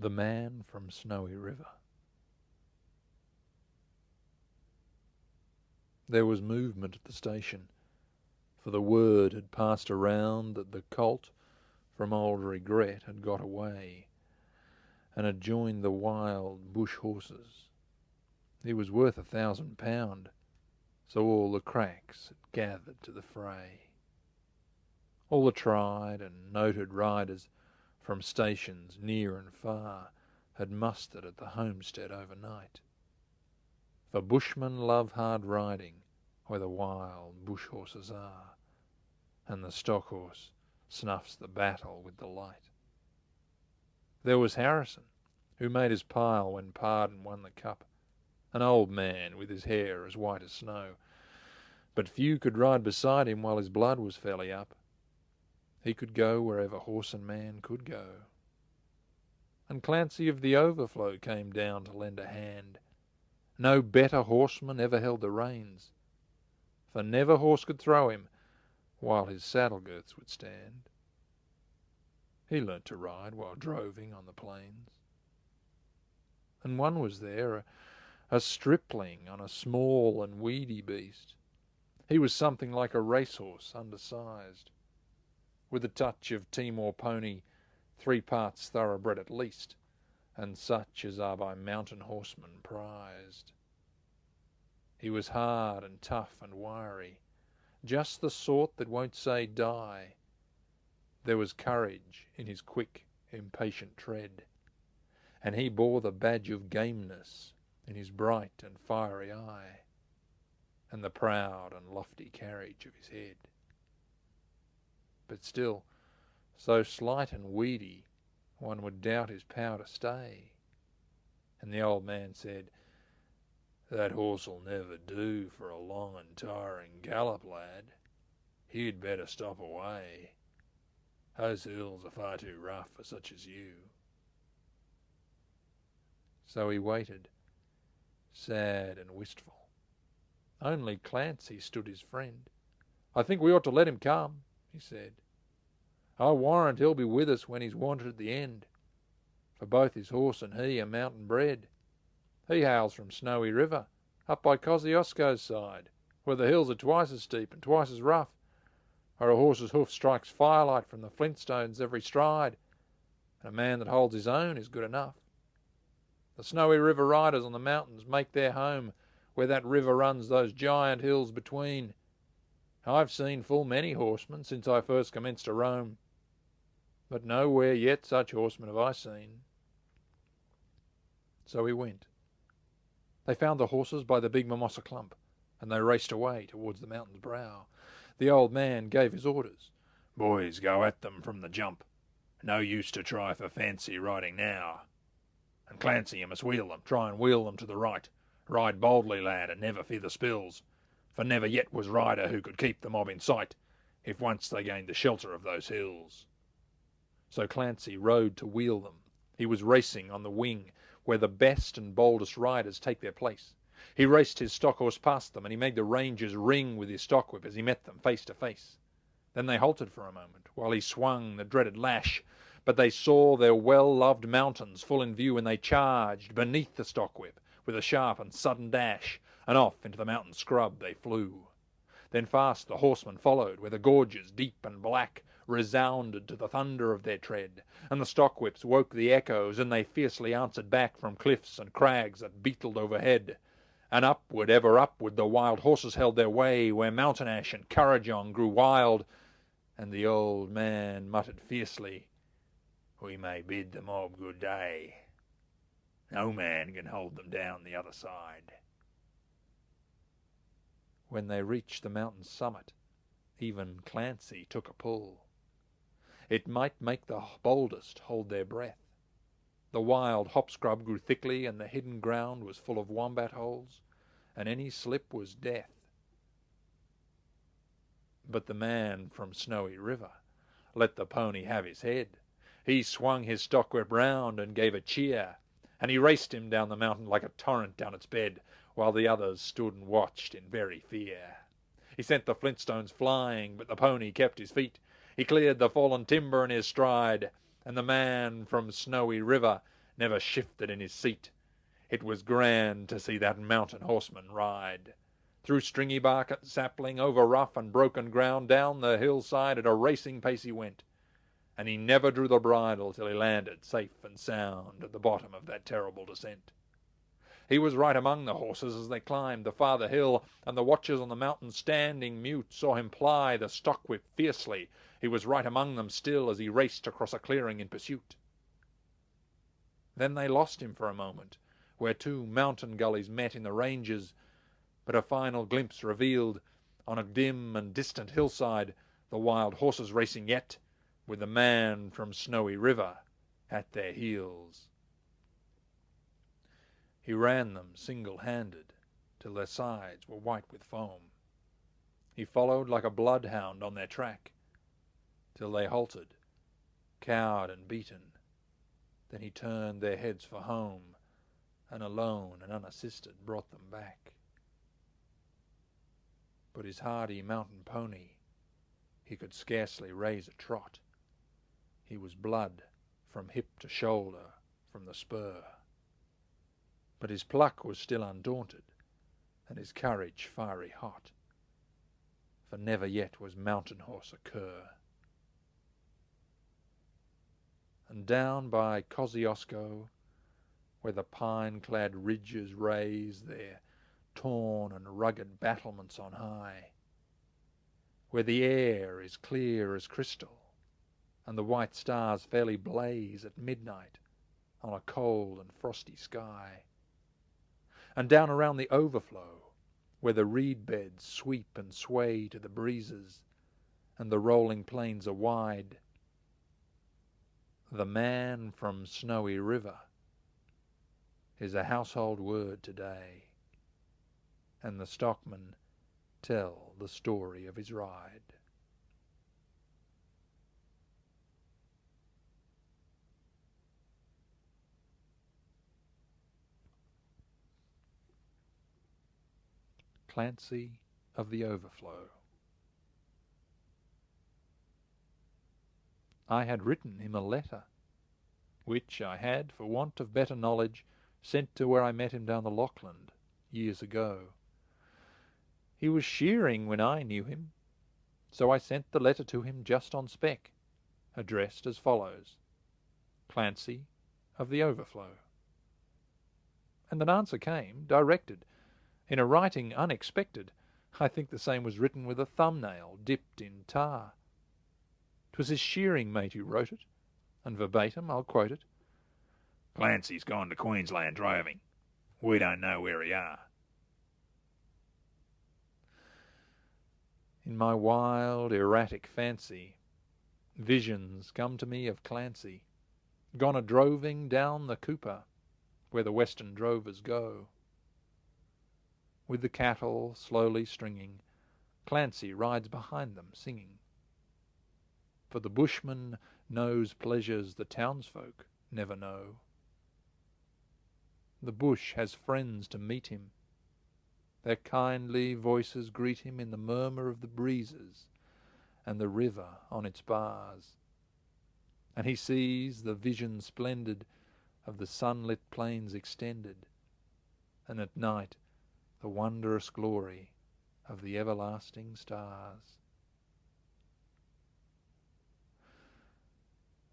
The Man from Snowy River. There was movement at the station, for the word had passed around that the colt from old Regret had got away and had joined the wild bush horses. He was worth £1,000, so all the cracks had gathered to the fray. All the tried and noted riders from stations near and far had mustered at the homestead overnight. For bushmen love hard riding where the wild bush horses are, and the stock horse snuffs the battle with delight. There was Harrison, who made his pile when Pardon won the cup, an old man with his hair as white as snow, but few could ride beside him while his blood was fairly up. He could go wherever horse and man could go. And Clancy of the Overflow came down to lend a hand. No better horseman ever held the reins, for never horse could throw him while his saddle girths would stand. He learnt to ride while droving on the plains. And one was there, a stripling on a small and weedy beast. He was something like a racehorse, undersized, with a touch of Timor pony, 3 parts thoroughbred at least, and such as are by mountain horsemen prized. He was hard and tough and wiry, just the sort that won't say die. There was courage in his quick, impatient tread, and he bore the badge of gameness in his bright and fiery eye, and the proud and lofty carriage of his head. But still, so slight and weedy, one would doubt his power to stay. And the old man said, "That horse'll never do for a long and tiring gallop, lad. You'd better stop away. Those hills are far too rough for such as you." So he waited, sad and wistful. Only Clancy stood his friend. "I think we ought to let him come," he said. "I warrant he'll be with us when he's wanted at the end, for both his horse and he are mountain bred. He hails from Snowy River, up by Kosciuszko's side, where the hills are twice as steep and twice as rough, where a horse's hoof strikes firelight from the flintstones every stride, and a man that holds his own is good enough. The Snowy River riders on the mountains make their home where that river runs those giant hills between. I've seen full many horsemen since I first commenced to roam, but nowhere yet such horsemen have I seen." So he went. They found the horses by the big mimosa clump, and they raced away towards the mountain's brow. The old man gave his orders. "Boys, go at them from the jump. No use to try for fancy riding now. And Clancy, you must wheel them. Try and wheel them to the right. Ride boldly, lad, and never fear the spills, for never yet was rider who could keep the mob in sight, if once they gained the shelter of those hills." So Clancy rode to wheel them. He was racing on the wing, where the best and boldest riders take their place. He raced his stock horse past them, and he made the rangers ring with his stockwhip as he met them face to face. Then they halted for a moment, while he swung the dreaded lash, but they saw their well-loved mountains full in view, and they charged beneath the stockwhip with a sharp and sudden dash, and off into the mountain scrub they flew. Then fast the horsemen followed, where the gorges, deep and black, resounded to the thunder of their tread, and the stockwhips woke the echoes, and they fiercely answered back from cliffs and crags that beetled overhead. And upward, ever upward, the wild horses held their way, where mountain ash and currajong grew wild, and the old man muttered fiercely, "We may bid the mob good day. No man can hold them down the other side." When they reached the mountain's summit, even Clancy took a pull. It might make the boldest hold their breath. The wild hop scrub grew thickly, and the hidden ground was full of wombat holes, and any slip was death. But the man from Snowy River let the pony have his head. He swung his stockwhip round and gave a cheer, and he raced him down the mountain like a torrent down its bed, while the others stood and watched in very fear. He sent the flintstones flying, but the pony kept his feet. He cleared the fallen timber in his stride, and the man from Snowy River never shifted in his seat. It was grand to see that mountain horseman ride. Through stringy bark and sapling, over rough and broken ground, down the hillside at a racing pace he went, and he never drew the bridle till he landed safe and sound at the bottom of that terrible descent. He was right among the horses as they climbed the farther hill, and the watchers on the mountain, standing mute, saw him ply the stockwhip fiercely. He was right among them still as he raced across a clearing in pursuit. Then they lost him for a moment, where two mountain gullies met in the ranges, but a final glimpse revealed, on a dim and distant hillside, the wild horses racing yet, with the man from Snowy River at their heels. He ran them single-handed till their sides were white with foam. He followed like a bloodhound on their track till they halted, cowed and beaten. Then he turned their heads for home, and alone and unassisted brought them back. But his hardy mountain pony, he could scarcely raise a trot. He was blood from hip to shoulder from the spur. But his pluck was still undaunted, and his courage fiery hot, for never yet was mountain horse a cur. And down by Kosciuszko, where the pine-clad ridges raise their torn and rugged battlements on high, where the air is clear as crystal, and the white stars fairly blaze at midnight on a cold and frosty sky, and down around the Overflow, where the reed beds sweep and sway to the breezes, and the rolling plains are wide, the man from Snowy River is a household word today, and the stockmen tell the story of his ride. Clancy of the Overflow. I had written him a letter, which I had, for want of better knowledge, sent to where I met him down the Lochland years ago. He was shearing when I knew him, so I sent the letter to him just on spec, addressed as follows: Clancy of the Overflow. And an answer came, directed, in a writing unexpected. I think the same was written with a thumbnail dipped in tar. 'Twas his shearing mate who wrote it, and verbatim I'll quote it. "Clancy's gone to Queensland droving. We don't know where he are." In my wild, erratic fancy, visions come to me of Clancy, gone a-droving down the Cooper, where the western drovers go. With the cattle slowly stringing, Clancy rides behind them singing. For the bushman knows pleasures the townsfolk never know. The bush has friends to meet him. Their kindly voices greet him in the murmur of the breezes and the river on its bars. And he sees the vision splendid of the sunlit plains extended, and at night the wondrous glory of the everlasting stars.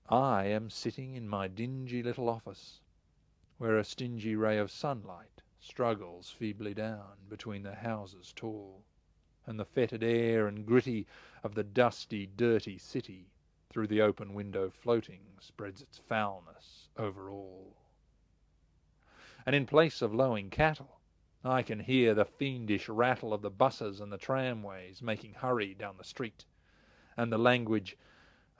I am sitting in my dingy little office, where a stingy ray of sunlight struggles feebly down between the houses tall, and the fetid air and gritty of the dusty, dirty city through the open window floating spreads its foulness over all. And in place of lowing cattle, I can hear the fiendish rattle of the buses and the tramways making hurry down the street, and the language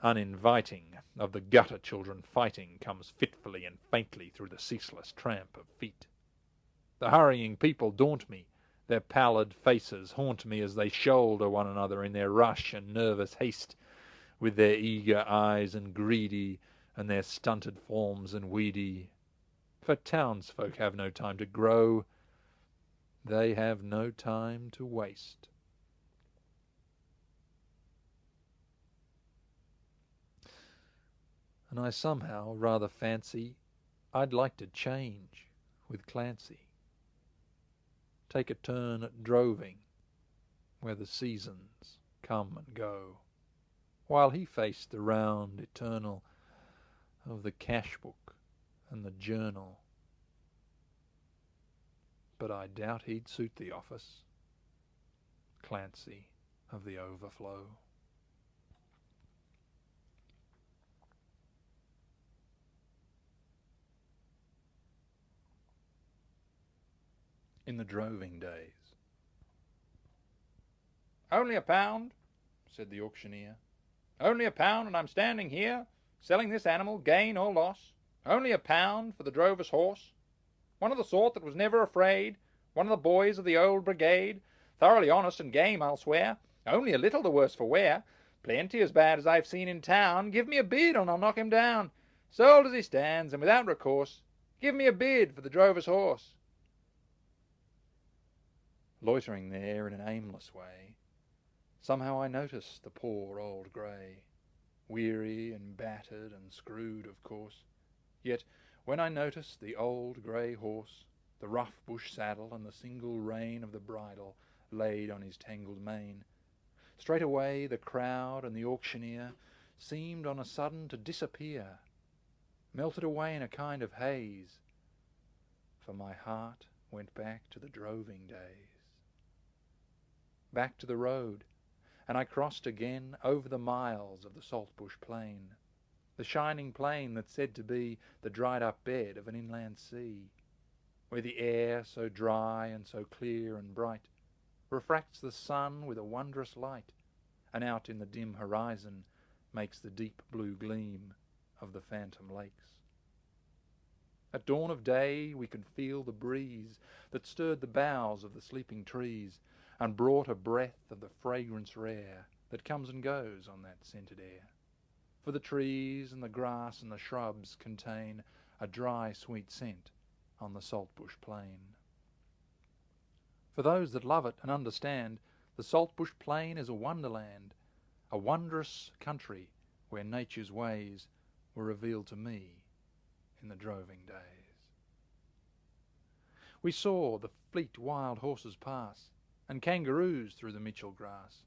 uninviting of the gutter children fighting comes fitfully and faintly through the ceaseless tramp of feet. The hurrying people daunt me, their pallid faces haunt me as they shoulder one another in their rush and nervous haste, with their eager eyes and greedy, and their stunted forms and weedy. For townsfolk have no time to grow, they have no time to waste. And I somehow rather fancy I'd like to change with Clancy, take a turn at droving where the seasons come and go, while he faced the round eternal of the cash book and the journal. But I doubt he'd suit the office, Clancy of the Overflow. In the droving days. "Only £1, said the auctioneer. "Only £1, and I'm standing here, selling this animal, gain or loss. Only £1 for the drover's horse. One of the sort that was never afraid, one of the boys of the old brigade, thoroughly honest and game, I'll swear. Only a little the worse for wear, plenty as bad as I've seen in town. Give me a bid and I'll knock him down, sold as he stands and without recourse. Give me a bid for the drover's horse." Loitering there in an aimless way, somehow I noticed the poor old grey, weary and battered and screwed, of course. Yet when I noticed the old grey horse, the rough bush saddle and the single rein of the bridle laid on his tangled mane, straightway the crowd and the auctioneer seemed on a sudden to disappear, melted away in a kind of haze, for my heart went back to the droving days, back to the road, and I crossed again over the miles of the Saltbush plain, the shining plain that's said to be the dried-up bed of an inland sea, where the air, so dry and so clear and bright, refracts the sun with a wondrous light, and out in the dim horizon makes the deep blue gleam of the phantom lakes. At dawn of day we could feel the breeze that stirred the boughs of the sleeping trees, and brought a breath of the fragrance rare that comes and goes on that scented air. For the trees and the grass and the shrubs contain a dry sweet scent on the Saltbush plain. For those that love it and understand, the Saltbush plain is a wonderland, a wondrous country where nature's ways were revealed to me in the droving days. We saw the fleet wild horses pass, and kangaroos through the Mitchell grass.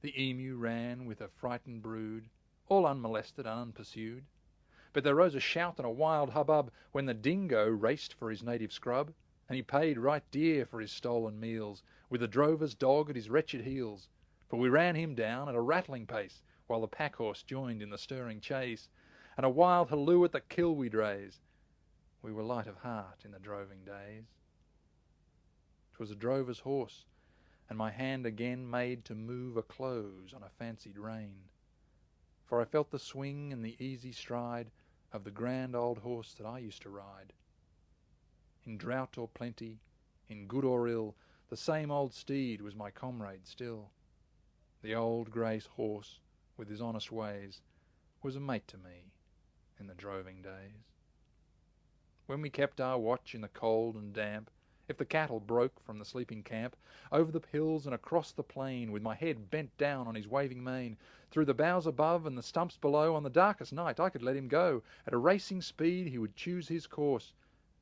The emu ran with a frightened brood, all unmolested and unpursued. But there rose a shout and a wild hubbub when the dingo raced for his native scrub, and he paid right dear for his stolen meals, with the drover's dog at his wretched heels. For we ran him down at a rattling pace, while the pack-horse joined in the stirring chase, and a wild halloo at the kill we'd raise. We were light of heart in the droving days. 'Twas a drover's horse, and my hand again made to move a close on a fancied rein, for I felt the swing and the easy stride of the grand old horse that I used to ride. In drought or plenty, in good or ill, the same old steed was my comrade still. The old grey horse, with his honest ways, was a mate to me in the droving days. When we kept our watch in the cold and damp, if the cattle broke from the sleeping camp, over the hills and across the plain, with my head bent down on his waving mane, through the boughs above and the stumps below, on the darkest night I could let him go. At a racing speed he would choose his course,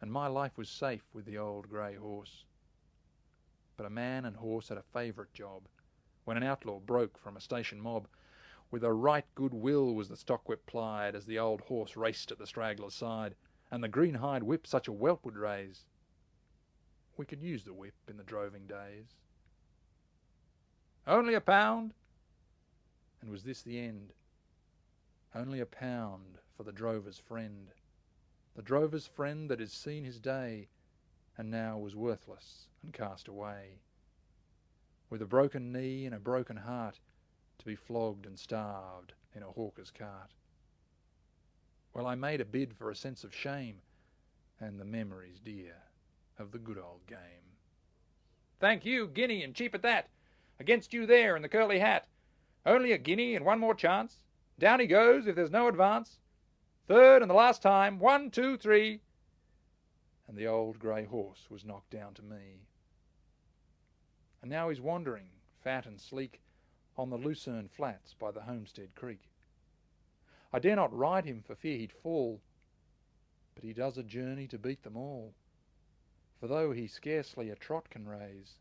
and my life was safe with the old grey horse. But a man and horse had a favourite job. When an outlaw broke from a station mob, with a right good will was the stockwhip plied, as the old horse raced at the straggler's side, and the green-hide whip such a whelp would raise. We could use the whip in the droving days. "Only £1. And was this the end? Only £1 for the drover's friend. The drover's friend that had seen his day, and now was worthless and cast away, with a broken knee and a broken heart, to be flogged and starved in a hawker's cart. Well, I made a bid for a sense of shame, and the memories dear of the good old game. "Thank you, guinea, and cheap at that. Against you there in the curly hat. Only a guinea and one more chance. Down he goes if there's no advance. Third and the last time. 1, 2, 3. And the old grey horse was knocked down to me. And now he's wandering, fat and sleek, on the Lucerne flats by the Homestead Creek. I dare not ride him for fear he'd fall, but he does a journey to beat them all. For though he scarcely a trot can raise,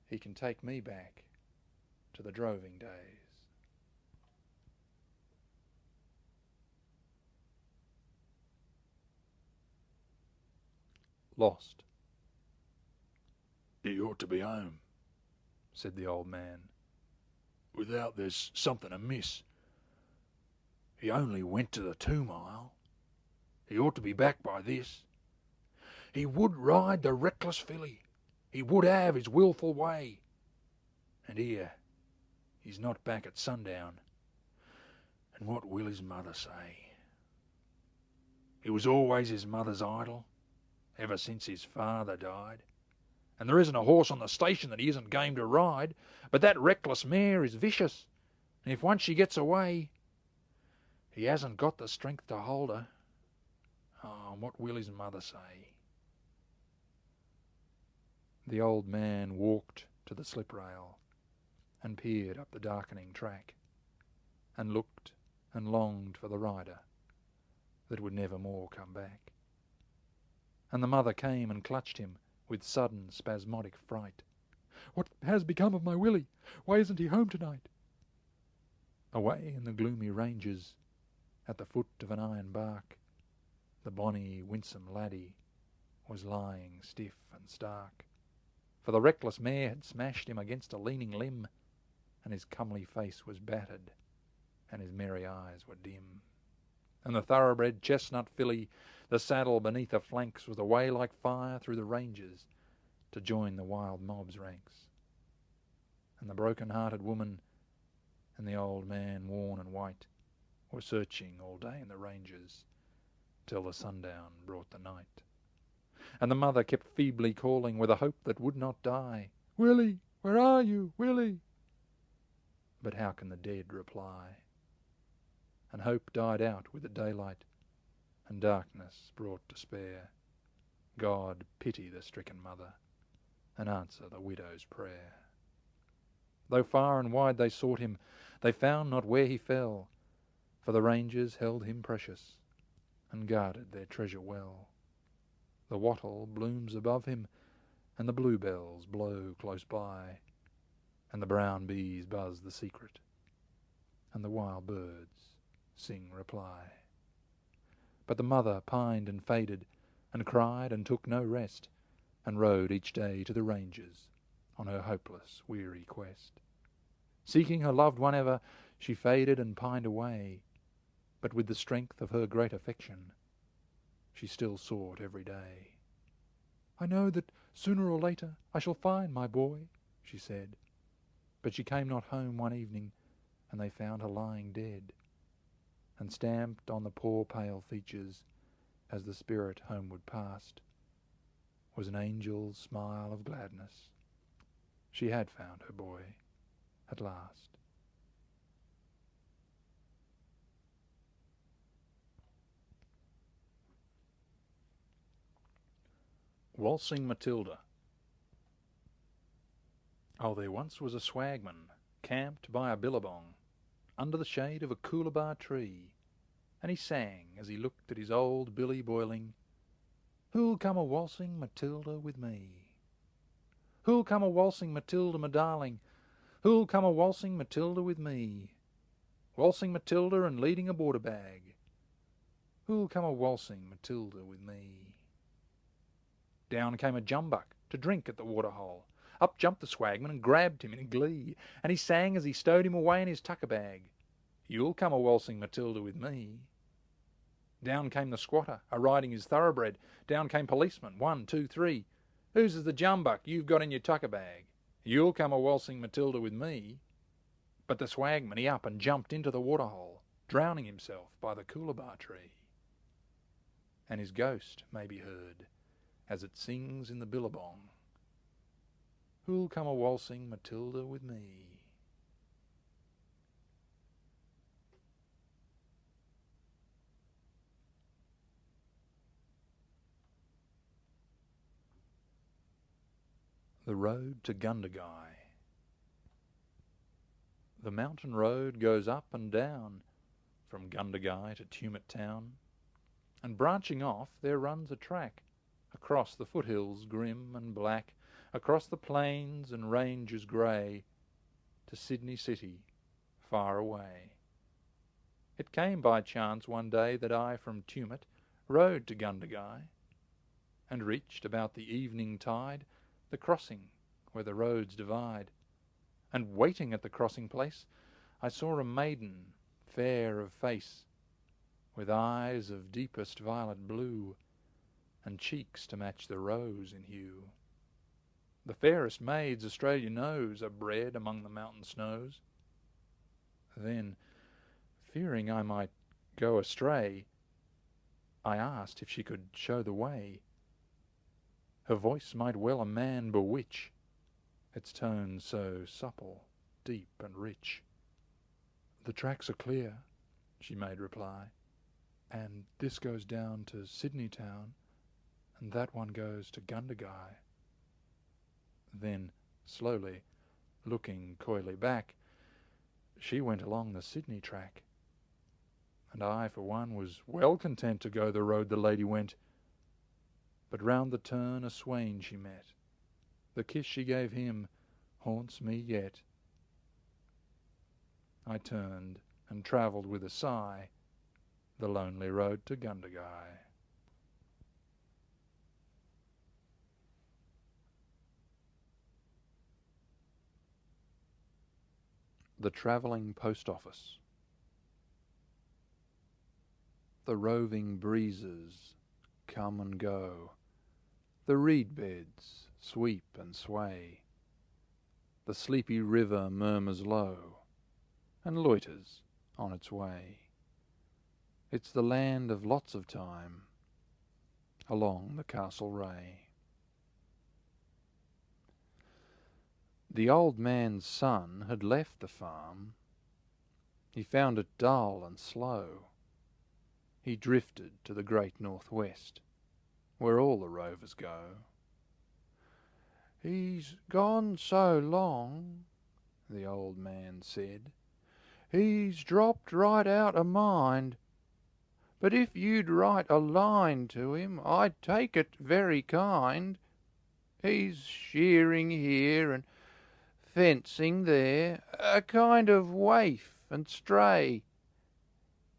he can take me back to the droving days. Lost. "He ought to be home," said the old man. "Without there's something amiss. He only went to the 2 mile. He ought to be back by this. He would ride the reckless filly. He would have his wilful way. And here, he's not back at sundown. And what will his mother say? He was always his mother's idol, ever since his father died. And there isn't a horse on the station that he isn't game to ride, but that reckless mare is vicious, and if once she gets away, he hasn't got the strength to hold her. Oh, and what will his mother say?" The old man walked to the slip rail and peered up the darkening track and looked and longed for the rider that would never more come back. And the mother came and clutched him with sudden spasmodic fright. "What has become of my Willie? Why isn't he home tonight?" Away in the gloomy ranges, at the foot of an ironbark, the bonny, winsome laddie was lying stiff and stark. For the reckless mare had smashed him against a leaning limb, and his comely face was battered, and his merry eyes were dim. And the thoroughbred chestnut filly, the saddle beneath her flanks, was away like fire through the ranges to join the wild mob's ranks. And the broken-hearted woman and the old man, worn and white, were searching all day in the ranges till the sundown brought the night. And the mother kept feebly calling with a hope that would not die, "Willie, where are you, Willie?" But how can the dead reply? And hope died out with the daylight, and darkness brought despair. God pity the stricken mother, and answer the widow's prayer. Though far and wide they sought him, they found not where he fell, for the rangers held him precious, and guarded their treasure well. The wattle blooms above him, and the bluebells blow close by, and the brown bees buzz the secret, and the wild birds sing reply. But the mother pined and faded, and cried and took no rest, and rode each day to the ranges on her hopeless, weary quest. Seeking her loved one ever, she faded and pined away, but with the strength of her great affection, she still sought every day. "I know that sooner or later I shall find my boy," she said. But she came not home one evening, and they found her lying dead, and stamped on the poor pale features, as the spirit homeward passed, was an angel's smile of gladness. She had found her boy at last. Waltzing Matilda. Oh, there once was a swagman camped by a billabong under the shade of a coolabah tree, and he sang as he looked at his old billy boiling, "Who'll come a-waltzing Matilda with me? Who'll come a-waltzing Matilda, my darling? Who'll come a-waltzing Matilda with me? Waltzing Matilda and leading a border bag. Who'll come a-waltzing Matilda with me?" Down came a jumbuck to drink at the waterhole. Up jumped the swagman and grabbed him in glee, and he sang as he stowed him away in his tucker bag, "You'll come a-waltzing Matilda with me." Down came the squatter, a-riding his thoroughbred. Down came policemen, 1, 2, 3. "Whose is the jumbuck you've got in your tucker bag? You'll come a-waltzing Matilda with me." But the swagman, he up and jumped into the waterhole, drowning himself by the coolabah tree. And his ghost may be heard as it sings in the billabong, "Who'll come a-waltzing Matilda with me?" The road to Gundagai. The mountain road goes up and down from Gundagai to Tumut town, and branching off there runs a track, across the foothills grim and black, across the plains and ranges grey, to Sydney City, far away. It came by chance one day that I from Tumut rode to Gundagai, and reached about the evening tide the crossing where the roads divide. And waiting at the crossing place I saw a maiden fair of face, with eyes of deepest violet blue, and cheeks to match the rose in hue. The fairest maids Australia knows are bred among the mountain snows. Then, fearing I might go astray, I asked if she could show the way. Her voice might well a man bewitch, its tones so supple, deep and rich. "The tracks are clear," she made reply, "and this goes down to Sydney town, and that one goes to Gundagai." Then, slowly, looking coyly back, she went along the Sydney track, and I, for one, was well content to go the road the lady went. But round the turn a swain she met. The kiss she gave him haunts me yet. I turned and travelled with a sigh the lonely road to Gundagai. The Traveling Postoffice. The roving breezes come and go, the reed beds sweep and sway, the sleepy river murmurs low and loiters on its way. It's the land of lots of time along the Castlereagh. The old man's son had left the farm. He found it dull and slow. He drifted to the great northwest, where all the rovers go. "He's gone so long," the old man said, "he's dropped right out of mind. But if you'd write a line to him, I'd take it very kind. He's shearing here and fencing there, a kind of waif and stray.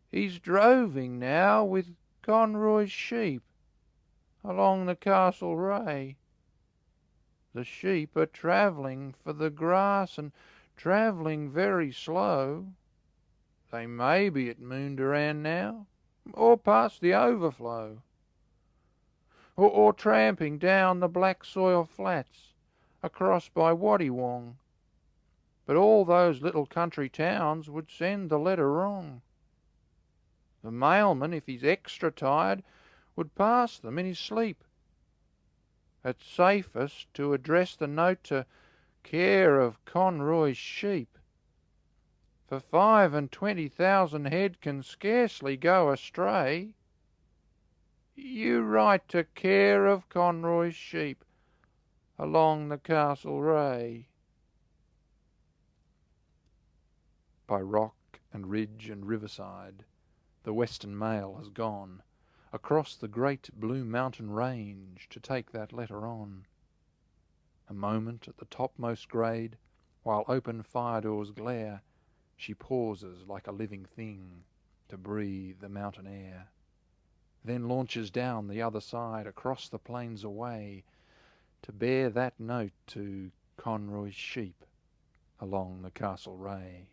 He's droving now with Conroy's sheep along the Castlereagh. The sheep are travelling for the grass and travelling very slow. They may be at Moondaran now, or past the Overflow, or tramping down the black soil flats across by Waddywong. But all those little country towns would send the letter wrong. The mailman, if he's extra tired, would pass them in his sleep. It's safest to address the note to care of Conroy's sheep, for 25,000 head can scarcely go astray. You write to care of Conroy's sheep along the Castlereagh." By rock and ridge and riverside the western mail has gone, across the great blue mountain range to take that letter on. A moment at the topmost grade, while open fire doors glare, she pauses like a living thing to breathe the mountain air, then launches down the other side across the plains away to bear that note to Conroy's sheep along the Castlereagh.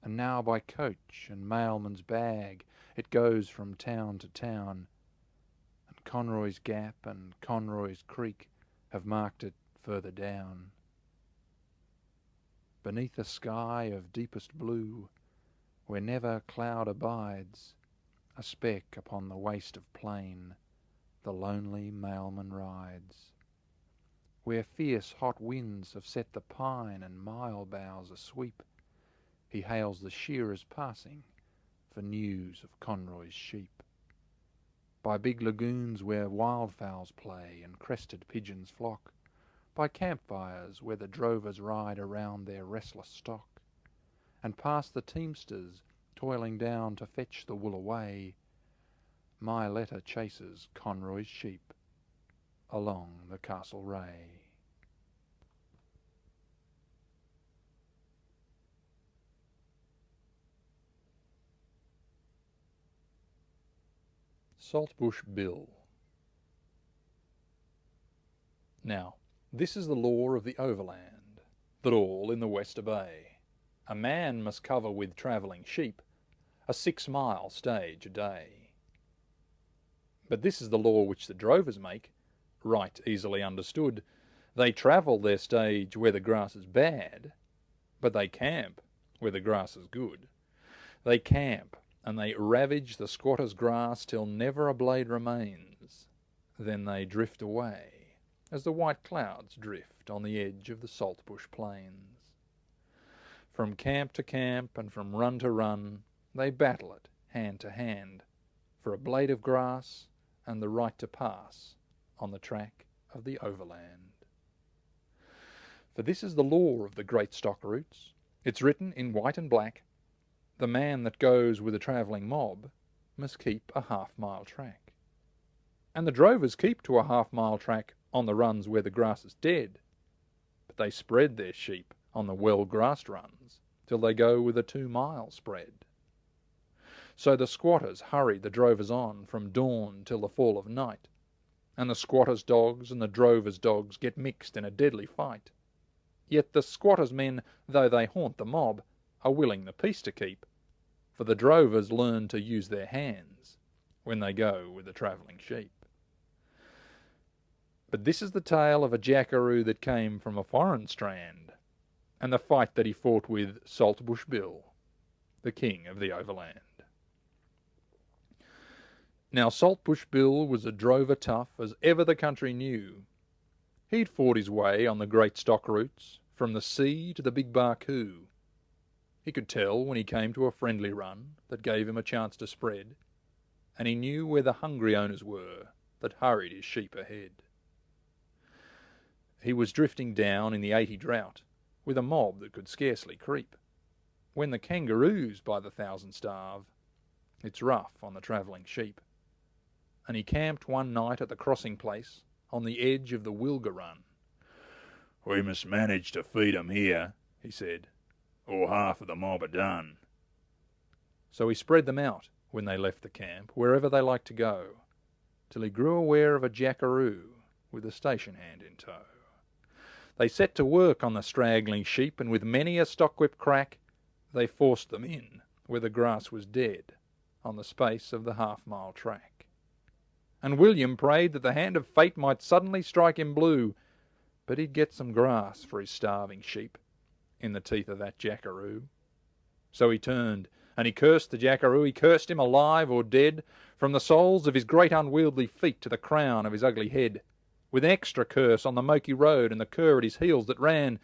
And now by coach and mailman's bag it goes from town to town, and Conroy's Gap and Conroy's Creek have marked it further down. Beneath a sky of deepest blue, where never cloud abides, a speck upon the waste of plain, the lonely mailman rides. Where fierce hot winds have set the pine and myall boughs asweep, he hails the shearers passing for news of Conroy's sheep. By big lagoons where wildfowls play and crested pigeons flock, by campfires where the drovers ride around their restless stock, and past the teamsters toiling down to fetch the wool away, My letter chases Conroy's sheep along the Castle Ray. Saltbush Bill. Now, this is the law of the overland, that all in the west obey. A man must cover with travelling sheep a 6-mile stage a day. But this is the law which the drovers make, right easily understood. They travel their stage where the grass is bad, but they camp where the grass is good. They camp, and they ravage the squatter's grass till never a blade remains. Then they drift away, as the white clouds drift on the edge of the saltbush plains. From camp to camp and from run to run, they battle it hand to hand for a blade of grass and the right to pass on the track of the overland. For this is the law of the great stock routes. It's written in white and black. The man that goes with a travelling mob must keep a half-mile track. And the drovers keep to a half-mile track on the runs where the grass is dead, but they spread their sheep on the well-grassed runs till they go with a 2-mile spread. So the squatters hurry the drovers on from dawn till the fall of night, and the squatters' dogs and the drovers' dogs get mixed in a deadly fight. Yet the squatters' men, though they haunt the mob, are willing the peace to keep, for the drovers learn to use their hands when they go with the travelling sheep. But this is the tale of a jackaroo that came from a foreign strand, and the fight that he fought with Saltbush Bill, the king of the overland. Now Saltbush Bill was a drover tough as ever the country knew. He'd fought his way on the great stock routes, from the sea to the big Barcoo. He could tell when he came to a friendly run that gave him a chance to spread, and he knew where the hungry owners were that hurried his sheep ahead. He was drifting down in the 80 drought, with a mob that could scarcely creep, when the kangaroos by the 1,000 starve. It's rough on the travelling sheep. And he camped one night at the crossing place on the edge of the Mulga run. "We must manage to feed 'em here," he said, "or half of the mob are done." So he spread them out when they left the camp, wherever they liked to go, till he grew aware of a jackaroo with a station hand in tow. They set to work on the straggling sheep, and with many a stockwhip crack, they forced them in where the grass was dead, on the space of the half-mile track. And William prayed that the hand of fate might suddenly strike him blue, but he'd get some grass for his starving sheep in the teeth of that jackaroo. So he turned, and he cursed the jackaroo. He cursed him alive or dead, from the soles of his great unwieldy feet to the crown of his ugly head, with an extra curse on the Moki road and the cur at his heels that ran,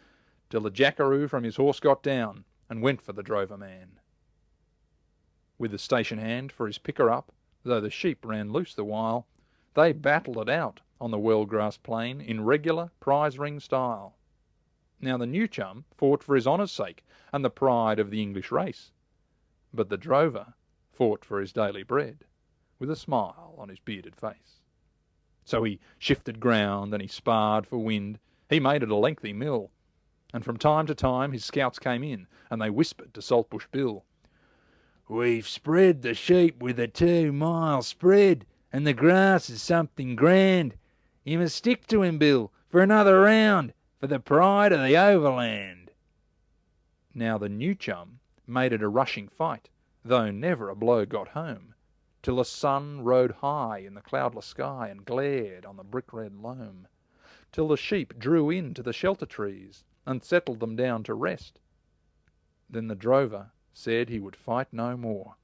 till the jackaroo from his horse got down and went for the drover man. With the station hand for his picker-up, though the sheep ran loose the while, they battled it out on the well-grassed plain in regular prize-ring style. Now the new chum fought for his honour's sake and the pride of the English race, but the drover fought for his daily bread, with a smile on his bearded face. So he shifted ground and he sparred for wind. He made it a lengthy mill, and from time to time his scouts came in, and they whispered to Saltbush Bill, "We've spread the sheep with a 2-mile spread, and the grass is something grand. You must stick to him, Bill, for another round, for the pride of the overland." Now the new chum made it a rushing fight, though never a blow got home, till the sun rode high in the cloudless sky and glared on the brick-red loam, till the sheep drew in to the shelter trees and settled them down to rest. Then the drover said he would fight no more,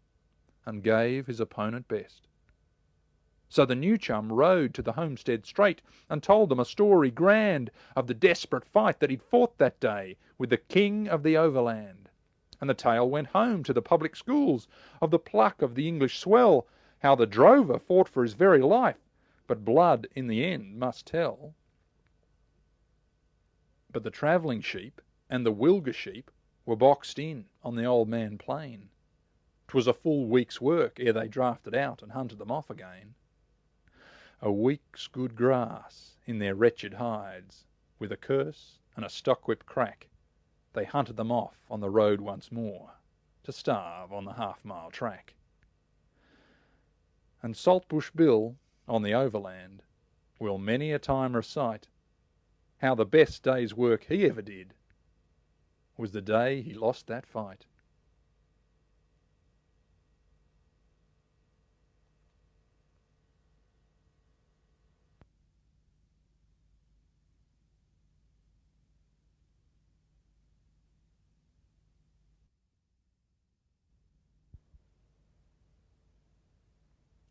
and gave his opponent best. So the new chum rode to the homestead straight and told them a story grand of the desperate fight that he'd fought that day with the king of the overland. And the tale went home to the public schools of the pluck of the English swell, how the drover fought for his very life, but blood in the end must tell. But the travelling sheep and the Wilga sheep were boxed in on the old man plain, 'Twas a full week's work ere they drafted out and hunted them off again. A week's good grass in their wretched hides, with a curse and a stockwhip crack, they hunted them off on the road once more, to starve on the half-mile track. And Saltbush Bill, on the overland, will many a time recite how the best day's work he ever did was the day he lost that fight.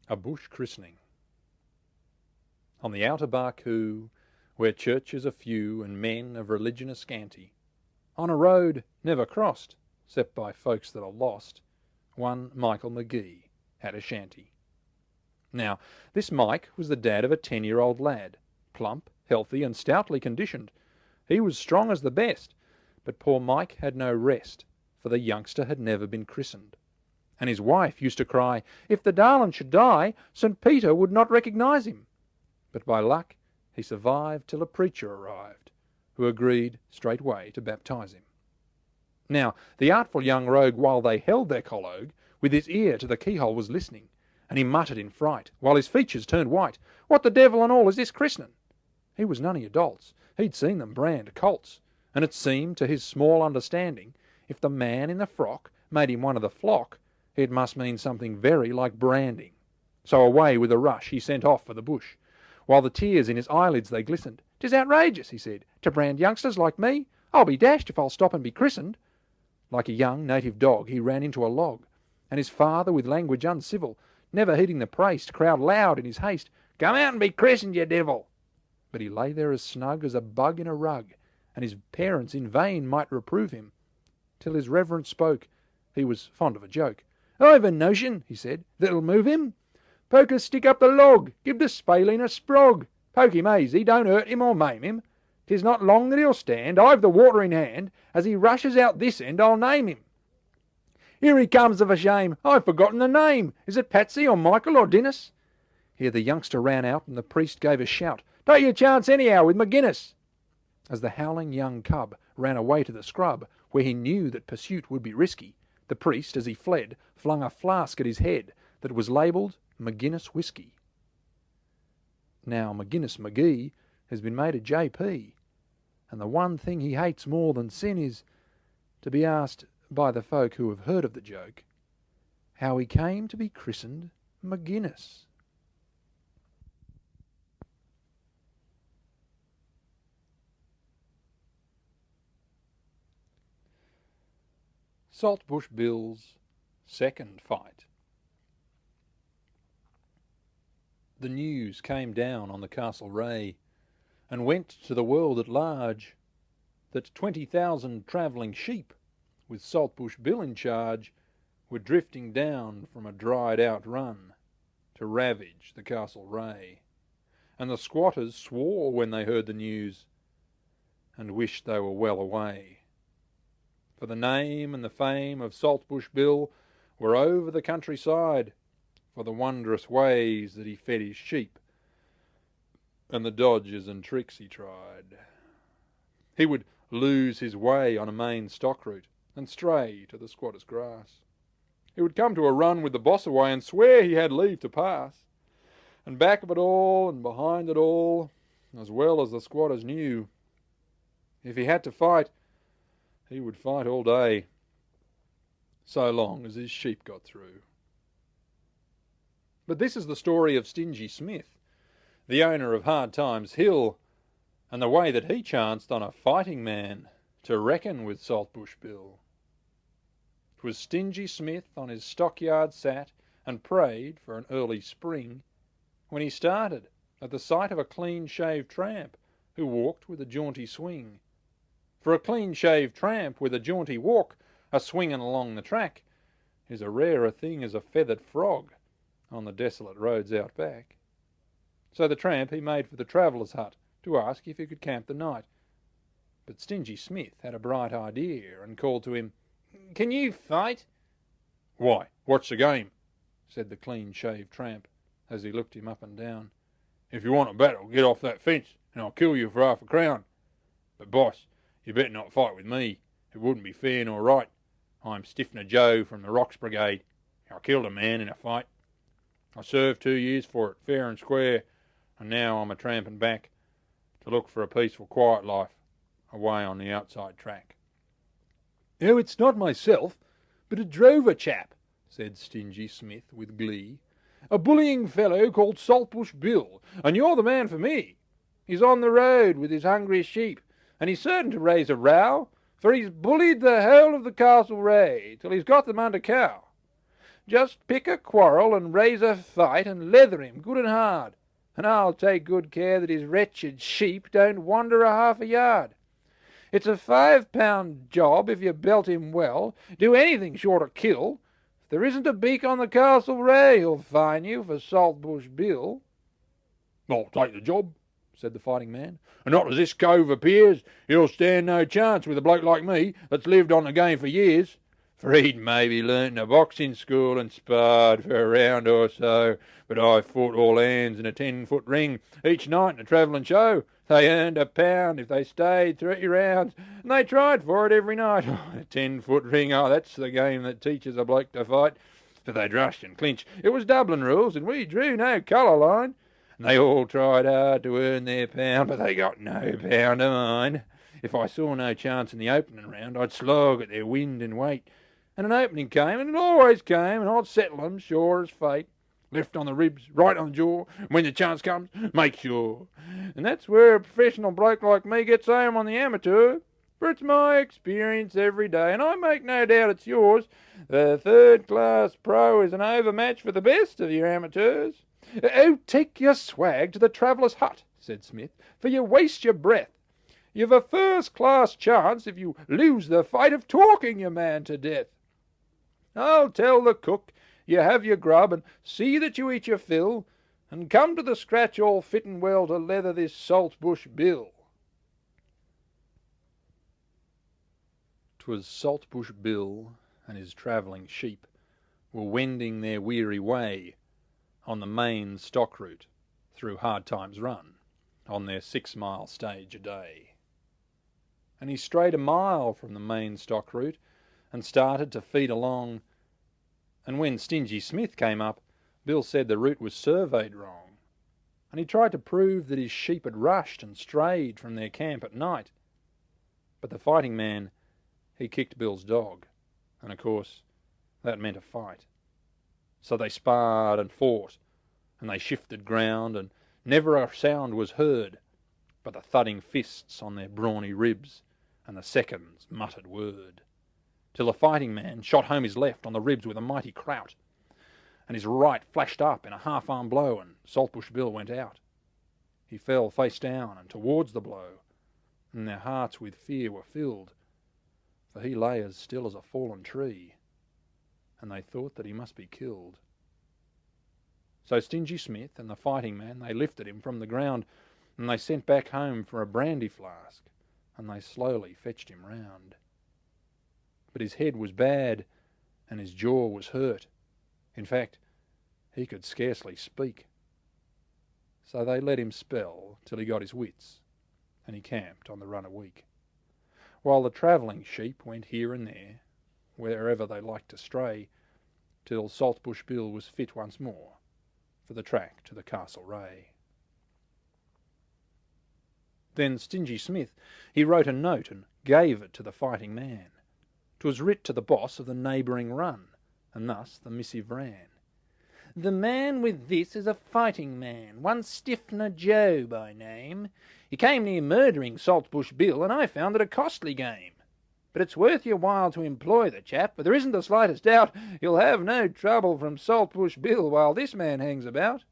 A Bush Christening. On the outer Barcoo, where churches are few and men of religion are scanty, on a road never crossed, except by folks that are lost, one Michael Magee had a shanty. Now, this Mike was the dad of a 10-year-old lad, plump, healthy, and stoutly conditioned. He was strong as the best, but poor Mike had no rest, for the youngster had never been christened. And his wife used to cry, if the darlin' should die, St. Peter would not recognise him. But by luck he survived till a preacher arrived, who agreed straightway to baptise him. Now, the artful young rogue, while they held their collogue, with his ear to the keyhole was listening, and he muttered in fright, while his features turned white, what the devil and all is this christening? He was none of your dolts. He'd seen them brand colts, and it seemed to his small understanding, if the man in the frock made him one of the flock, it must mean something very like branding. So away with a rush he sent off for the bush, while the tears in his eyelids they glistened. "'Tis outrageous," he said, "to brand youngsters like me. I'll be dashed if I'll stop and be christened." Like a young native dog he ran into a log, and his father, with language uncivil, never heeding the praise, cried loud in his haste, "Come out and be christened, you devil!" But he lay there as snug as a bug in a rug, and his parents in vain might reprove him, till his reverence spoke. He was fond of a joke. "I've a notion," he said, "that'll move him. Poke a stick up the log, give the spaline a sprog. Poke him easy, don't hurt him or maim him. 'Tis not long that he'll stand, I've the water in hand, as he rushes out this end I'll name him. Here he comes, of a shame, I've forgotten the name. Is it Patsy or Michael or Dennis?" Here the youngster ran out, and the priest gave a shout, "Take your chance anyhow with McGuinness." As the howling young cub ran away to the scrub, where he knew that pursuit would be risky, the priest, as he fled, flung a flask at his head that was labelled McGuinness Whiskey. Now McGuinness Magee has been made a JP, and the one thing he hates more than sin is to be asked by the folk who have heard of the joke how he came to be christened McGuinness. Saltbush Bill's second fight. The news came down on the Castlereagh, and went to the world at large, that 20,000 travelling sheep, with Saltbush Bill in charge, were drifting down from a dried-out run to ravage the Castlereagh. And the squatters swore when they heard the news, and wished they were well away. For the name and the fame of Saltbush Bill were over the countryside, for the wondrous ways that he fed his sheep, and the dodges and tricks he tried. He would lose his way on a main stock route, and stray to the squatter's grass. He would come to a run with the boss away, and swear he had leave to pass. And back of it all, and behind it all, as well as the squatters knew, if he had to fight, he would fight all day, so long as his sheep got through. But this is the story of Stingy Smith, the owner of Hard Times Hill, and the way that he chanced on a fighting man to reckon with Saltbush Bill. 'Twas Stingy Smith on his stockyard sat and prayed for an early spring, when he started at the sight of a clean-shaved tramp who walked with a jaunty swing. For a clean-shaved tramp with a jaunty walk, a-swinging along the track, is a rarer thing as a feathered frog on the desolate roads out back. So the tramp he made for the traveller's hut to ask if he could camp the night. But Stingy Smith had a bright idea and called to him, "Can you fight?" "Why, what's the game?" said the clean-shaved tramp, as he looked him up and down. "If you want a battle, get off that fence, and I'll kill you for half a crown. But, boss, you better not fight with me. It wouldn't be fair nor right. I'm Stiffener Joe from the Rocks Brigade. I killed a man in a fight. I served 2 years for it, fair and square, and now I'm a-tramping back to look for a peaceful, quiet life away on the outside track." "Oh, it's not myself, but a drover chap," said Stingy Smith with glee. "A bullying fellow called Saltbush Bill, and you're the man for me. He's on the road with his hungry sheep, and he's certain to raise a row, for he's bullied the whole of the Castlereagh till he's got them under cow. Just pick a quarrel and raise a fight and leather him good and hard, and I'll take good care that his wretched sheep don't wander a half a yard. It's a £5 job if you belt him well. Do anything short of kill. If there isn't a beak on the Castlereagh, he'll fine you for Saltbush Bill." "I'll take the job," said the fighting man, "and not as this cove appears. He'll stand no chance with a bloke like me that's lived on the game for years. For he'd maybe learnt in a boxing school and sparred for a round or so, but I fought all hands in a 10-foot ring each night in a travelling show. They earned £1 if they stayed 3 rounds, and they tried for it every night. A 10-foot ring, that's the game that teaches a bloke to fight. But they'd rush and clinch. It was Dublin rules, and we drew no colour line. And they all tried hard to earn their pound, but they got no pound of mine. If I saw no chance in the opening round, I'd slog at their wind and weight. And an opening came, and it always came, and I'd settle 'em sure as fate. Left on the ribs, right on the jaw, and when the chance comes, make sure. And that's where a professional bloke like me gets home on the amateur, for it's my experience every day, and I make no doubt it's yours. The third-class pro is an overmatch for the best of your amateurs." "Oh, take your swag to the traveller's hut," said Smith, "for you waste your breath. You've a first-class chance if you lose the fight of talking your man to death. I'll tell the cook you have your grub, and see that you eat your fill, and come to the scratch all fit and well to leather this Saltbush Bill." 'Twas Saltbush Bill and his travelling sheep were wending their weary way on the main stock route through Hard Times Run on their 6-mile stage a day. And he strayed a mile from the main stock route and started to feed along, and when Stingy Smith came up, Bill said the route was surveyed wrong, and he tried to prove that his sheep had rushed and strayed from their camp at night. But the fighting man, he kicked Bill's dog, and of course that meant a fight. So they sparred and fought, and they shifted ground, and never a sound was heard but the thudding fists on their brawny ribs and the second's muttered word, till the fighting man shot home his left on the ribs with a mighty crout, and his right flashed up in a half-arm blow, and Saltbush Bill went out. He fell face down and towards the blow, and their hearts with fear were filled, for he lay as still as a fallen tree, and they thought that he must be killed. So Stingy Smith and the fighting man, they lifted him from the ground, and they sent back home for a brandy flask, and they slowly fetched him round. But his head was bad, and his jaw was hurt. In fact, he could scarcely speak. So they let him spell till he got his wits, and he camped on the run a week, while the travelling sheep went here and there, wherever they liked to stray, till Saltbush Bill was fit once more for the track to the Castlereagh. Then Stingy Smith, he wrote a note and gave it to the fighting man. 'Twas writ to the boss of the neighbouring run, and thus the missive ran. "The man with this is a fighting man, one Stiffener Joe by name. He came near murdering Saltbush Bill, and I found it a costly game. But it's worth your while to employ the chap, for there isn't the slightest doubt you'll have no trouble from Saltbush Bill while this man hangs about."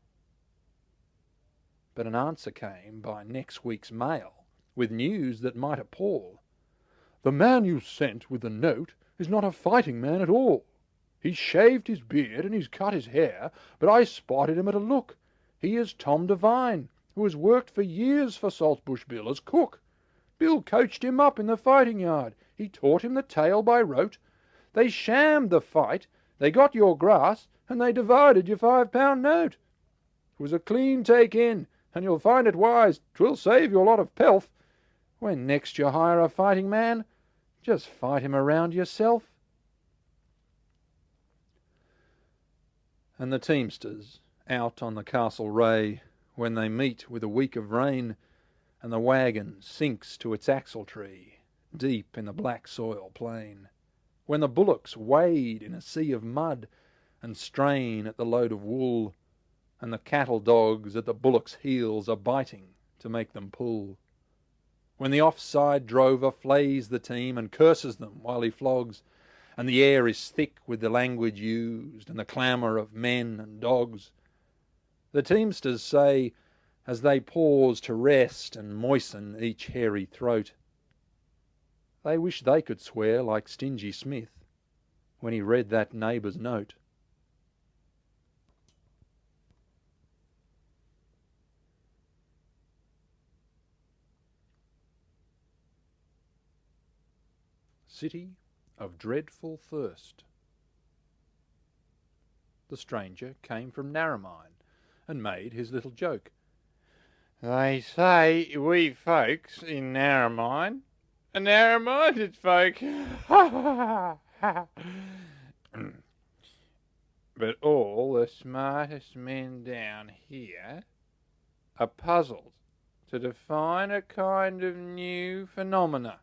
But an answer came by next week's mail, with news that might appall. "The man you sent with the note is not a fighting man at all. He's shaved his beard and he's cut his hair, but I spotted him at a look. He is Tom Devine, who has worked for years for Saltbush Bill as cook. Bill coached him up in the fighting yard. He taught him the tale by rote. They shammed the fight, They got your grass, and they divided your £5 note. It was a clean take-in, and you'll find it wise. 'Twill save you a lot of pelf. When next you hire a fighting man, just fight him around yourself. And the teamsters, out on the Castle Ray, when they meet with a week of rain, and the waggon sinks to its axle-tree, deep in the black soil plain, when the bullocks wade in a sea of mud, and strain at the load of wool, and the cattle dogs at the bullocks' heels are biting to make them pull, when the offside drover flays the team and curses them while he flogs, and the air is thick with the language used and the clamour of men and dogs, the teamsters say, as they pause to rest and moisten each hairy throat, they wish they could swear like Stingy Smith when he read that neighbour's note. City of Dreadful Thirst. The stranger came from Narromine and made his little joke. They say we folks in Narromine are narrow-minded folk. But all the smartest men down here are puzzled to define a kind of new phenomena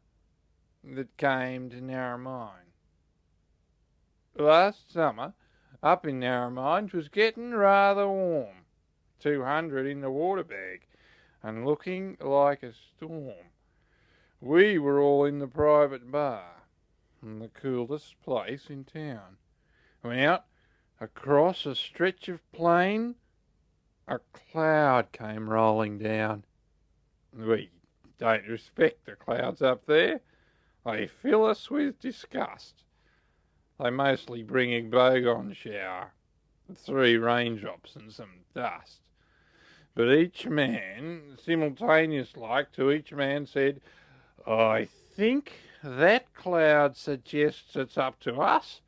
that came to Narromine. Last summer, up in Narromine, 'twas getting rather warm, 200 in the water bag, and looking like a storm. We were all in the private bar, in the coolest place in town, when out across a stretch of plain, a cloud came rolling down. We don't respect the clouds up there. They fill us with disgust. They mostly bring a boggon shower, 3 raindrops and some dust. But each man, simultaneous like to each man, said, I think that cloud suggests it's up to us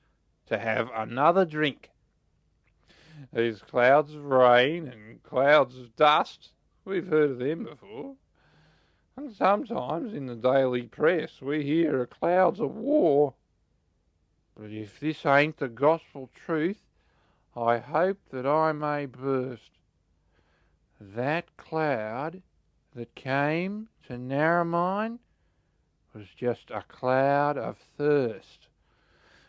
to have another drink. These clouds of rain and clouds of dust, we've heard of them before. And sometimes in the daily press we hear of clouds of war. But if this ain't the gospel truth, I hope that I may burst. That cloud that came to Narromine was just a cloud of thirst.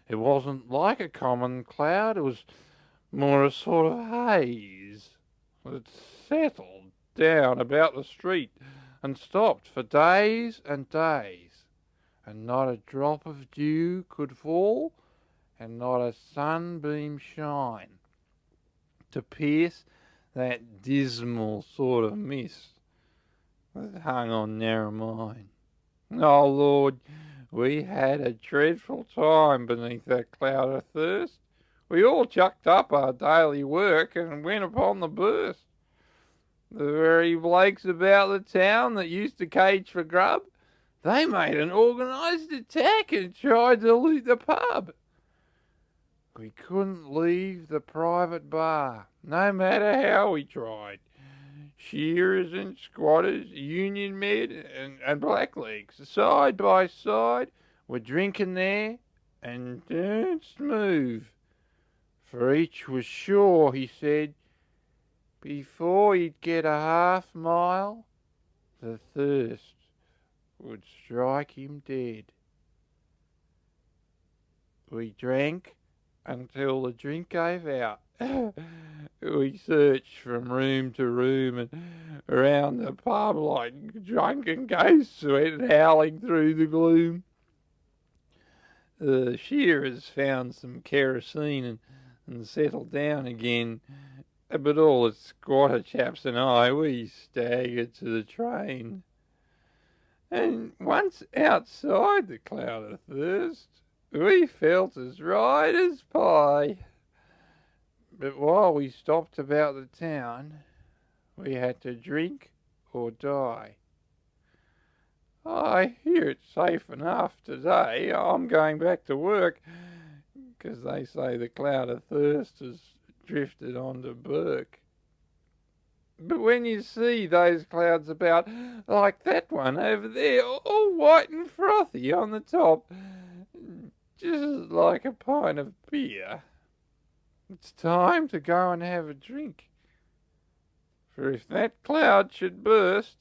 It wasn't like a common cloud, it was more a sort of haze that settled down about the street and stopped for days and days, and not a drop of dew could fall, and not a sunbeam shine, to pierce that dismal sort of mist that hung on Narromine. Oh, Lord, we had a dreadful time beneath that cloud of thirst. We all chucked up our daily work and went upon the burst. The very blokes about the town that used to cage for grub, they made an organised attack and tried to loot the pub. We couldn't leave the private bar, no matter how we tried. Shearers and squatters, union men and blacklegs, side by side, were drinking there and danced move. For each was sure, he said, before he'd get a half-mile, the thirst would strike him dead. We drank until the drink gave out. We searched from room to room and around the pub like drunken ghosts went howling through the gloom. The shearers found some kerosene and settled down again, but all the squatter chaps and I, we staggered to the train. And once outside the cloud of thirst, we felt as right as pie. But while we stopped about the town, we had to drink or die. I hear it's safe enough today. I'm going back to work, 'cause they say the cloud of thirst has drifted onto Burke. But when you see those clouds about, like that one over there, all white and frothy on the top, just like a pint of beer, it's time to go and have a drink. For if that cloud should burst,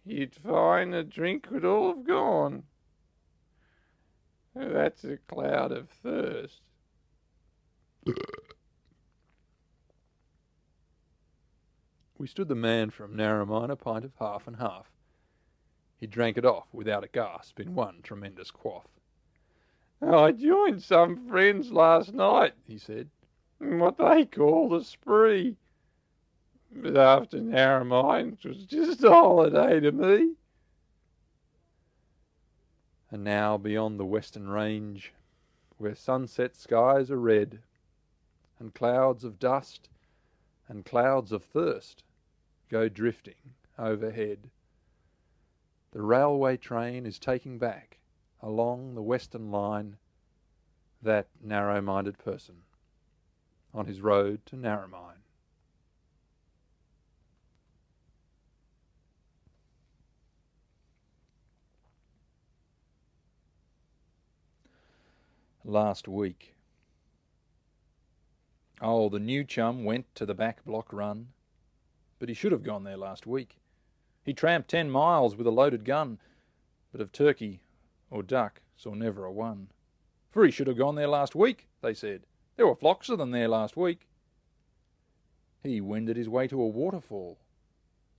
you'd find the drink would all have gone. That's a cloud of thirst. We stood the man from Narromine a pint of half and half. He drank it off without a gasp in one tremendous quaff. I joined some friends last night, he said, in what they call a spree. But after Narromine, it was just a holiday to me. And now beyond the western range, where sunset skies are red, and clouds of dust and clouds of thirst go drifting overhead, the railway train is taking back along the western line that narrow-minded person on his road to Narromine. Last week. Oh, the new chum went to the back block run, but he should have gone there last week. He tramped 10 miles with a loaded gun, but of turkey or duck saw never a one. For he should have gone there last week, they said. There were flocks of them there last week. He wended his way to a waterfall,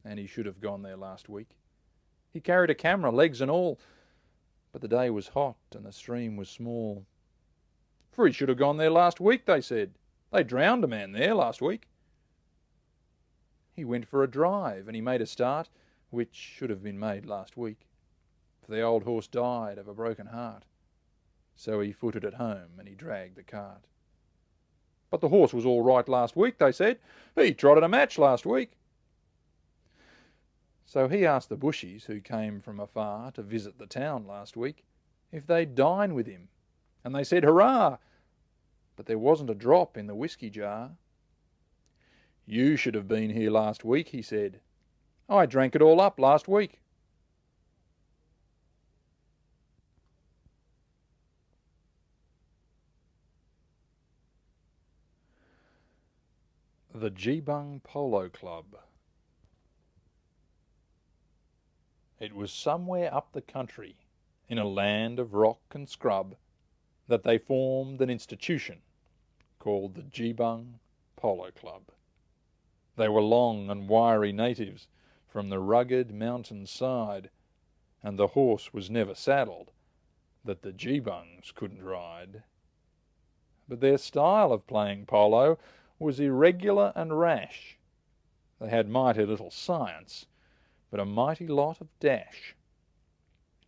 and he should have gone there last week. He carried a camera, legs and all, but the day was hot and the stream was small. For he should have gone there last week, they said. They drowned a man there last week. He went for a drive, and he made a start, which should have been made last week. For the old horse died of a broken heart. So he footed it home, and he dragged the cart. But the horse was all right last week, they said. He trotted a match last week. So he asked the bushies, who came from afar to visit the town last week, if they'd dine with him. And they said, hurrah! But there wasn't a drop in the whiskey jar. You should have been here last week, he said. I drank it all up last week. The Geebung Polo Club. It was somewhere up the country, in a land of rock and scrub, that they formed an institution called the Geebung Polo Club. They were long and wiry natives from the rugged mountain side, and the horse was never saddled that the Geebungs couldn't ride. But their style of playing polo was irregular and rash. They had mighty little science, but a mighty lot of dash.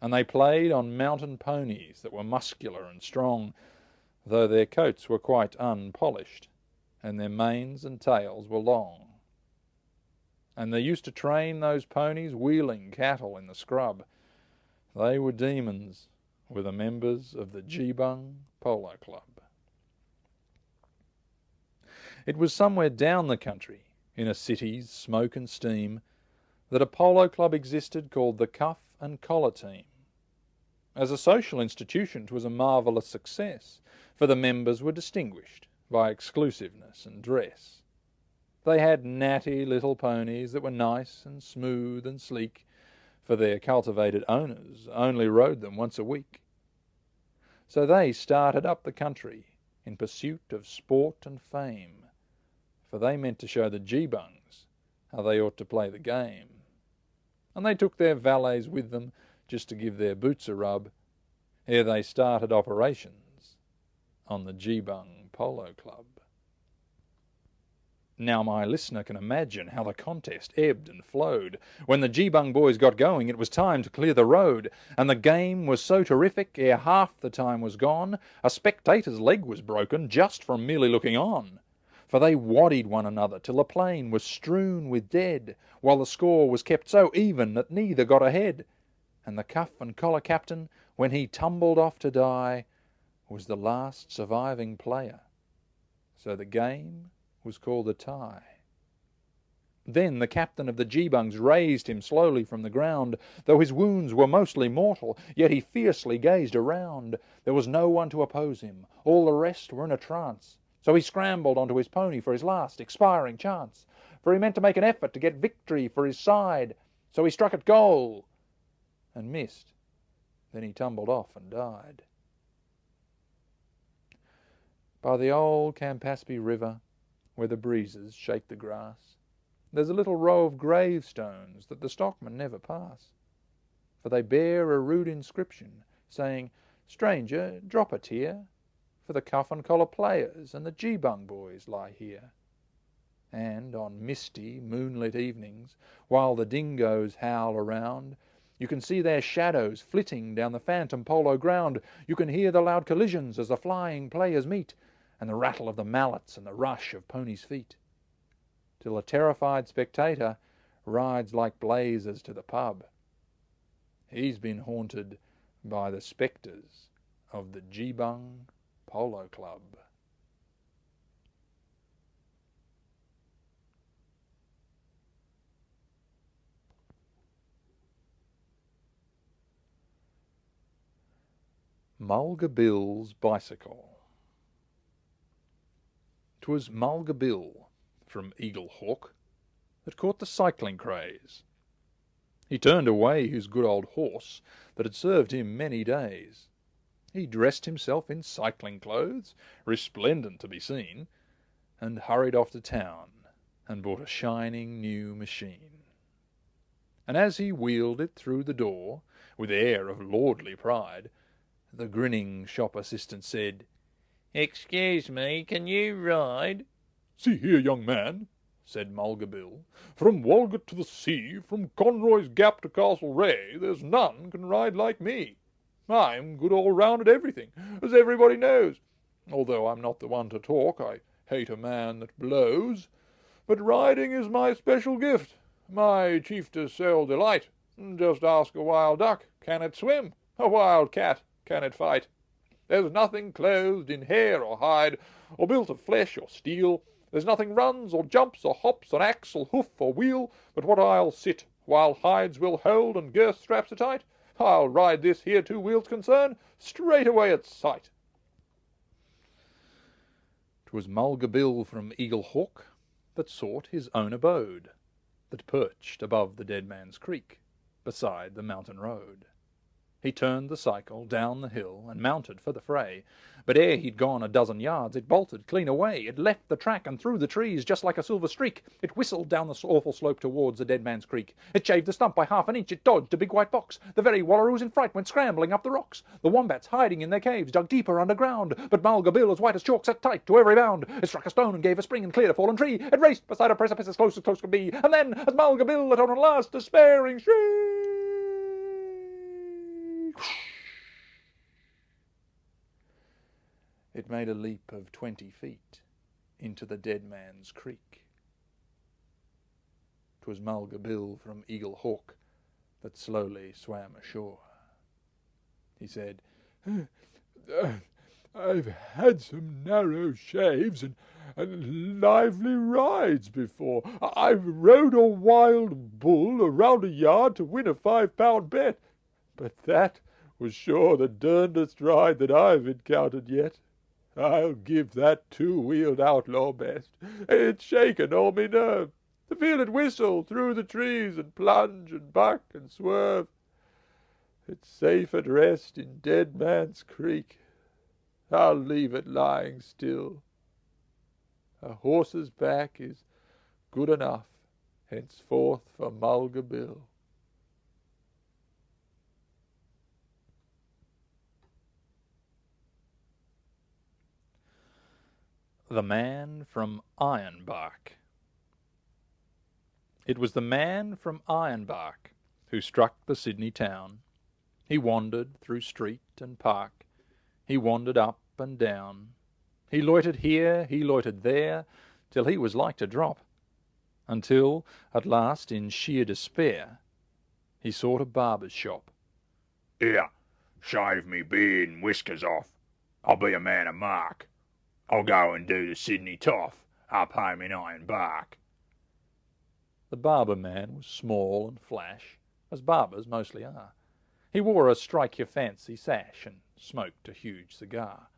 And they played on mountain ponies that were muscular and strong, though their coats were quite unpolished, and their manes and tails were long. And they used to train those ponies wheeling cattle in the scrub. They were demons, were the members of the Geebung Polo Club. It was somewhere down the country, in a city's smoke and steam, that a polo club existed called the Cuff and Collar Team. As a social institution, 'twas a marvellous success, for the members were distinguished by exclusiveness and dress. They had natty little ponies that were nice and smooth and sleek, for their cultivated owners only rode them once a week. So they started up the country in pursuit of sport and fame, for they meant to show the Geebungs how they ought to play the game. And they took their valets with them just to give their boots a rub, ere they started operations on the Geebung Polo Club. Now my listener can imagine how the contest ebbed and flowed. When the Geebung boys got going, it was time to clear the road, and the game was so terrific, ere half the time was gone, a spectator's leg was broken just from merely looking on. For they waddied one another till the plain was strewn with dead, while the score was kept so even that neither got ahead. And the Cuff and Collar captain, when he tumbled off to die, was the last surviving player, so the game was called a tie. Then the captain of the Geebungs raised him slowly from the ground. Though his wounds were mostly mortal, yet he fiercely gazed around. There was no one to oppose him, all the rest were in a trance. So he scrambled onto his pony for his last expiring chance, for he meant to make an effort to get victory for his side. So he struck at goal and missed. Then he tumbled off and died. By the old Campaspe River, where the breezes shake the grass, there's a little row of gravestones that the stockmen never pass, for they bear a rude inscription, saying, "Stranger, drop a tear, for the cuff and collar players and the Geebung boys lie here." And on misty, moonlit evenings, while the dingoes howl around, you can see their shadows flitting down the phantom polo ground. You can hear the loud collisions as the flying players meet, and the rattle of the mallets and the rush of ponies' feet, till a terrified spectator rides like blazes to the pub. He's been haunted by the spectres of the Geebung Polo Club. Mulga Bill's Bicycle. 'Twas Mulga Bill from Eagle Hawk that caught the cycling craze. He turned away his good old horse that had served him many days. He dressed himself in cycling clothes, resplendent to be seen, and hurried off to town and bought a shining new machine. And as he wheeled it through the door, with air of lordly pride, the grinning shop assistant said, "Excuse me, can you ride?" "See here, young man," said Mulga Bill, "from Walgett to the sea, from Conroy's Gap to Castlereagh, there's none can ride like me. I'm good all round at everything, as everybody knows. Although I'm not the one to talk, I hate a man that blows. But riding is my special gift, my chief to sole delight. Just ask a wild duck, can it swim? A wild cat, can it fight? There's nothing clothed in hair or hide, or built of flesh or steel. There's nothing runs or jumps or hops on axle, hoof or wheel, but what I'll sit, while hides will hold and girth straps are tight. I'll ride this here two-wheeled concern straight away at sight." 'Twas Mulga Bill from Eagle Hawk that sought his own abode, that perched above the Dead Man's Creek, beside the mountain road. He turned the cycle down the hill and mounted for the fray, but ere he'd gone a dozen yards it bolted clean away. It left the track and through the trees just like a silver streak. It whistled down the awful slope towards the Dead Man's Creek. It shaved the stump by half an inch. It dodged a big white box. The very wallaroos in fright went scrambling up the rocks. The wombats hiding in their caves dug deeper underground. But Mulga Bill, as white as chalk, sat tight to every bound. It struck a stone and gave a spring and cleared a fallen tree. It raced beside a precipice as close could be. And then, as Mulga Bill let on a last despairing shriek, it made a leap of 20 feet into the Dead Man's Creek. 'Twas Mulga Bill from Eagle Hawk that slowly swam ashore. He said, "I've had some narrow shaves and lively rides before. I've rode a wild bull around a yard to win a 5-pound bet, but that was sure the dernedest ride that I've encountered yet. I'll give that two-wheeled outlaw best. It's shaken all me nerve to feel it whistle through the trees and plunge and buck and swerve. It's safe at rest in Dead Man's Creek. I'll leave it lying still. A horse's back is good enough henceforth for Mulga Bill." The Man from Ironbark. It was the man from Ironbark who struck the Sydney town. He wandered through street and park. He wandered up and down. He loitered here, he loitered there, till he was like to drop, until, at last, in sheer despair, he sought a barber's shop. "Here, shave me beard and whiskers off. I'll be a man of mark. I'll go and do the Sydney toff up home in Ironbark. The barber man was small and flash, as barbers mostly are. He wore a strike-your-fancy sash and smoked a huge cigar.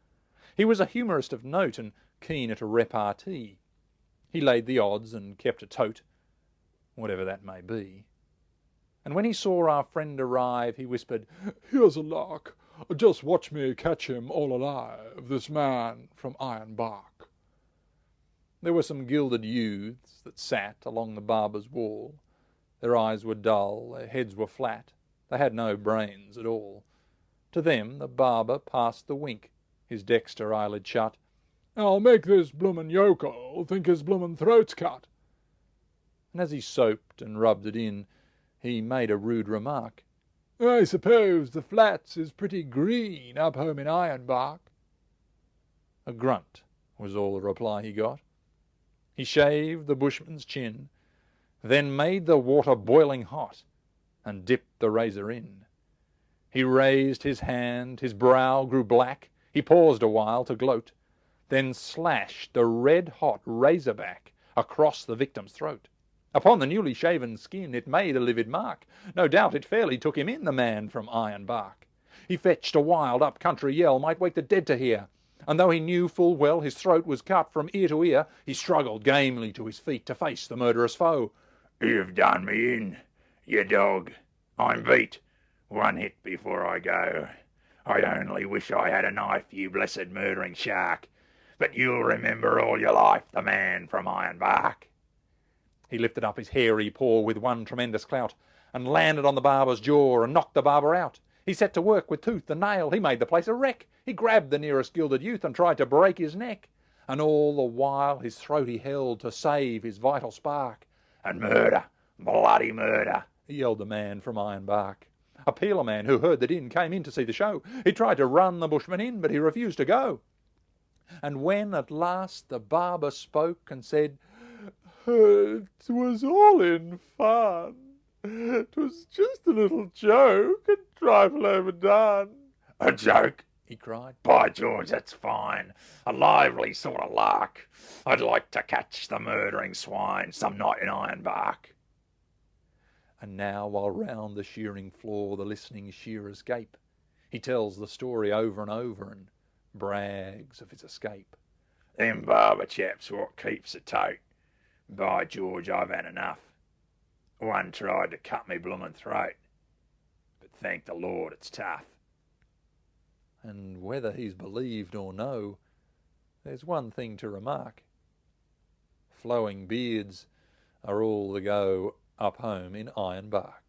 He was a humorist of note and keen at a repartee. He laid the odds and kept a tote, whatever that may be. And when he saw our friend arrive, he whispered, "Here's a lark. Just watch me catch him all alive, this man from Ironbark." There were some gilded youths that sat along the barber's wall. Their eyes were dull, their heads were flat, they had no brains at all. To them the barber passed the wink, his dexter eyelid shut. "I'll make this bloomin' yokel think his bloomin' throat's cut." And as he soaped and rubbed it in, he made a rude remark. "I suppose the flats is pretty green up home in Ironbark." A grunt was all the reply he got. He shaved the bushman's chin, then made the water boiling hot, and dipped the razor in. He raised his hand, his brow grew black, he paused a while to gloat, then slashed the red-hot razor-back across the victim's throat. Upon the newly shaven skin it made a livid mark. No doubt it fairly took him in, the man from Ironbark. He fetched a wild up-country yell, might wake the dead to hear, and though he knew full well his throat was cut from ear to ear, he struggled gamely to his feet to face the murderous foe. You've done me in, you dog. I'm beat. One hit before I go. I only wish I had a knife, you blessed murdering shark. But you'll remember all your life the man from Ironbark. He lifted up his hairy paw with one tremendous clout, and landed on the barber's jaw and knocked the barber out. He set to work with tooth and nail, he made the place a wreck. He grabbed the nearest gilded youth and tried to break his neck. And all the while his throat he held to save his vital spark. And murder, bloody murder, yelled the man from Ironbark. A peeler man who heard the din came in to see the show. He tried to run the bushman in, but he refused to go. And when at last the barber spoke and said, "It was all in fun. 'Twas just a little joke, a trifle overdone." A joke? He cried. By George, that's fine. A lively sort of lark. I'd like to catch the murdering swine some night in Ironbark. And now, while round the shearing floor the listening shearers gape, he tells the story over and over and brags of his escape. Them barber chaps what keeps the tote. By George, I've had enough. One tried to cut me bloomin' throat, but thank the Lord it's tough. And whether he's believed or no, there's one thing to remark. Flowing beards are all the go up home in Ironbark.